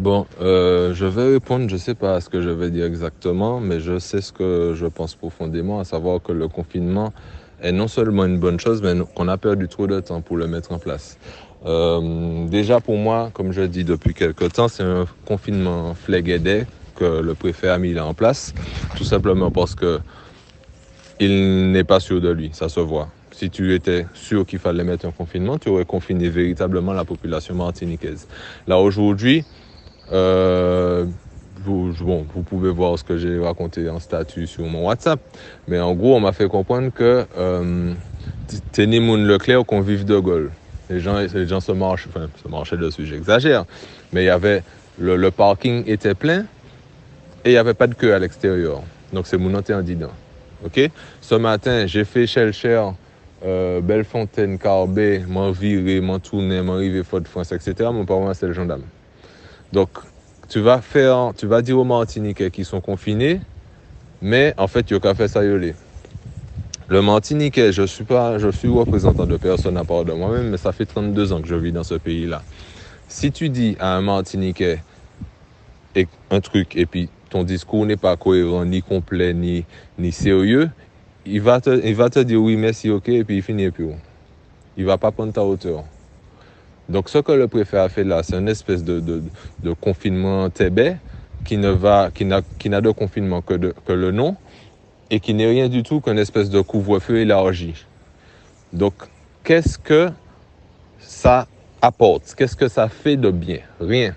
Je vais répondre, je sais pas ce que je vais dire exactement, mais je sais ce que je pense profondément, à savoir que le confinement est non seulement une bonne chose, mais qu'on a perdu trop de temps pour le mettre en place. Déjà pour moi, comme je dis depuis quelque temps, c'est un confinement fléguédé que le préfet a mis là en place, tout simplement parce que il n'est pas sûr de lui, ça se voit. Si tu étais sûr qu'il fallait mettre un confinement, tu aurais confiné véritablement la population martiniquaise. Là aujourd'hui, euh, vous pouvez voir ce que j'ai raconté en statut sur mon WhatsApp. Mais en gros, on m'a fait comprendre que Tenimoun Leclerc convive de Gaulle. Les gens se marchaient dessus, j'exagère. Mais il y avait le parking était plein et il n'y avait pas de queue à l'extérieur. Donc c'est mon en dedans. Ok? Ce matin, j'ai fait Shelcher, Bellefontaine, Carbet, m'en viré, m'en tourné, m'en arrivé Fort-de-France, etc. Mon parent, c'est le gendarme. Donc, tu vas dire aux Martiniquais qui sont confinés, mais en fait, il y a qu'à faire ça yoler. Le Martiniquais, je suis représentant de personne à part de moi-même, mais ça fait 32 ans que je vis dans ce pays-là. Si tu dis à un Martiniquais un truc et puis ton discours n'est pas cohérent, ni complet, ni sérieux, il va te dire oui, merci, ok, et puis il finit plus. Il va pas prendre ta hauteur. Donc, ce que le préfet a fait là, c'est une espèce de confinement tébé qui n'a de confinement que le nom et qui n'est rien du tout qu'une espèce de couvre-feu élargi. Donc, qu'est-ce que ça apporte? Qu'est-ce que ça fait de bien? Rien.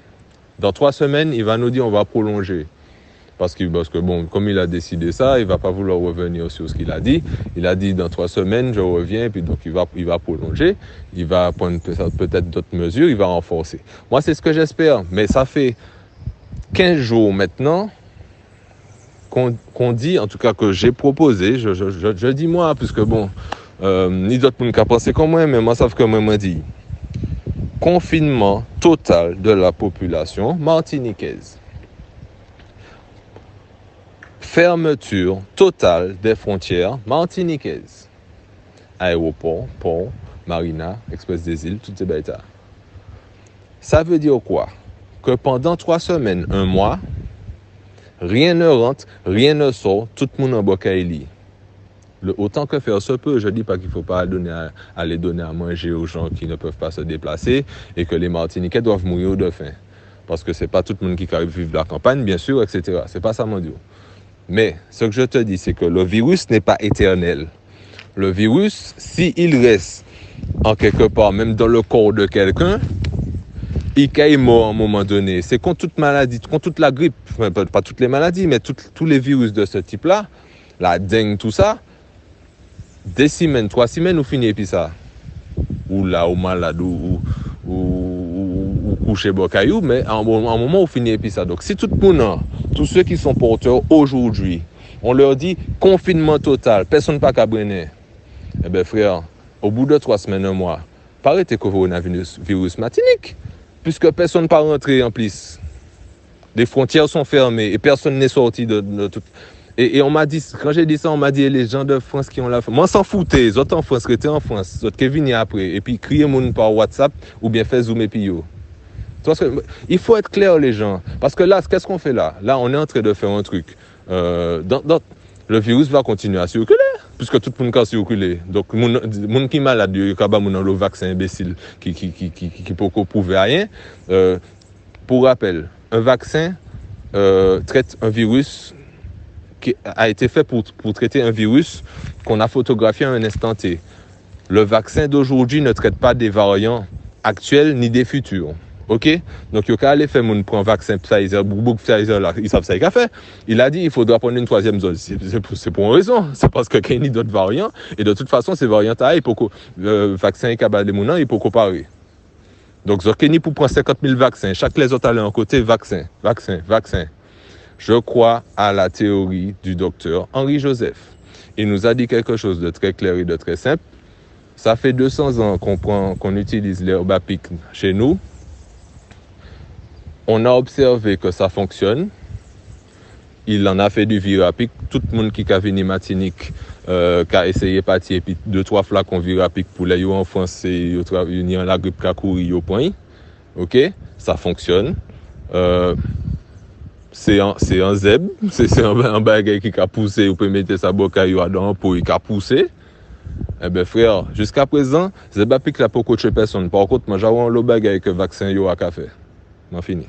Dans 3 semaines, il va nous dire on va prolonger. Parce que bon, comme il a décidé ça, il ne va pas vouloir revenir sur ce qu'il a dit. Il a dit dans 3 semaines, je reviens, et puis donc il va prolonger, il va prendre peut-être d'autres mesures, il va renforcer. Moi, c'est ce que j'espère. Mais ça fait 15 jours maintenant qu'on dit, en tout cas que j'ai proposé, je dis moi, puisque bon, ni d'autres monde qui pensé comme moi, mais moi, savent que moi, dit confinement total de la population martiniquaise. Fermeture totale des frontières martiniquaises. Aéroport, port, marina, express des îles, toutes ces bêtes. Ça veut dire quoi? Que pendant 3 semaines, 1 mois, rien ne rentre, rien ne sort, tout le monde en bocaïli. Autant que faire se peut, je ne dis pas qu'il ne faut pas aller donner à manger aux gens qui ne peuvent pas se déplacer et que les Martiniquais doivent mourir de faim. Parce que ce n'est pas tout le monde qui arrive vivre la campagne, bien sûr, etc. Ce n'est pas ça mon Dieu. Mais ce que je te dis, c'est que le virus n'est pas éternel. Le virus, s'il reste en quelque part, même dans le corps de quelqu'un, il est mort à un moment donné. C'est contre toute maladie, contre toute la grippe, enfin, pas toutes les maladies, mais tous les virus de ce type-là, la dengue, tout ça, 2 semaines, 3 semaines, ou finit puis ça. Ou là, ou malade, ou couché bocaillou, mais à un moment, on finit puis ça. Donc, si tout le monde, tous ceux qui sont porteurs aujourd'hui, on leur dit confinement total, personne pas qu'à brûler. Eh bien, frère, au bout de 3 semaines, 1 mois, paraît-il que coronavirus Martinique, puisque personne n'est pas rentré en plus. Les frontières sont fermées et personne n'est sorti de tout. Et on m'a dit, quand j'ai dit ça, on m'a dit les gens de France qui ont la France. Moi, s'en foutais, les autres en France, qui étaient en France, les autres qui viennent après, et puis crier mon par WhatsApp ou bien faire Zoom et puis yo. Il faut être clair, les gens. Parce que là, qu'est-ce qu'on fait là? Là, on est en train de faire un truc. Le virus va continuer à circuler, puisque tout le monde va circuler. Donc, les gens qui sont malades, il y a le vaccin imbécile qui peut prouver rien. Pour rappel, un vaccin traite un virus qui a été fait pour traiter un virus qu'on a photographié à un instant T. Le vaccin d'aujourd'hui ne traite pas des variants actuels ni des futurs. OK? Donc, il y a qu'à aller faire un vaccin Pfizer, Pfizer, là, ils savent ça qu'il a fait. Il a dit qu'il faudra prendre une 3e dose. C'est pour une raison. C'est parce qu'il y a d'autres variants. Et de toute façon, ces variants-là, le vaccin est capable de les il peut comparer. Donc, Zokeni pour prendre 50 000 vaccins. Chaque les autres allaient en côté, vaccin. Je crois à la théorie du docteur Henri Joseph. Il nous a dit quelque chose de très clair et de très simple. Ça fait 200 ans qu'on utilise l'herbe à pic chez nous. On a observé que ça fonctionne. Il en a fait du virapic. Tout le monde qui a venu Martinique, qui a essayé de partir, et puis 2-3 flacons virapic pour les en France, il y a la grippe qui a couru au point. OK? Ça fonctionne. c'est un zèbre, c'est un bagage qui a poussé, vous pouvez mettre sa bocaille dedans pour il a poussé. Eh bien frère, jusqu'à présent, zèbre pique là pour coacher personne. Par contre, moi j'avais un lot bagage que vaccin yo a fait. Non fini.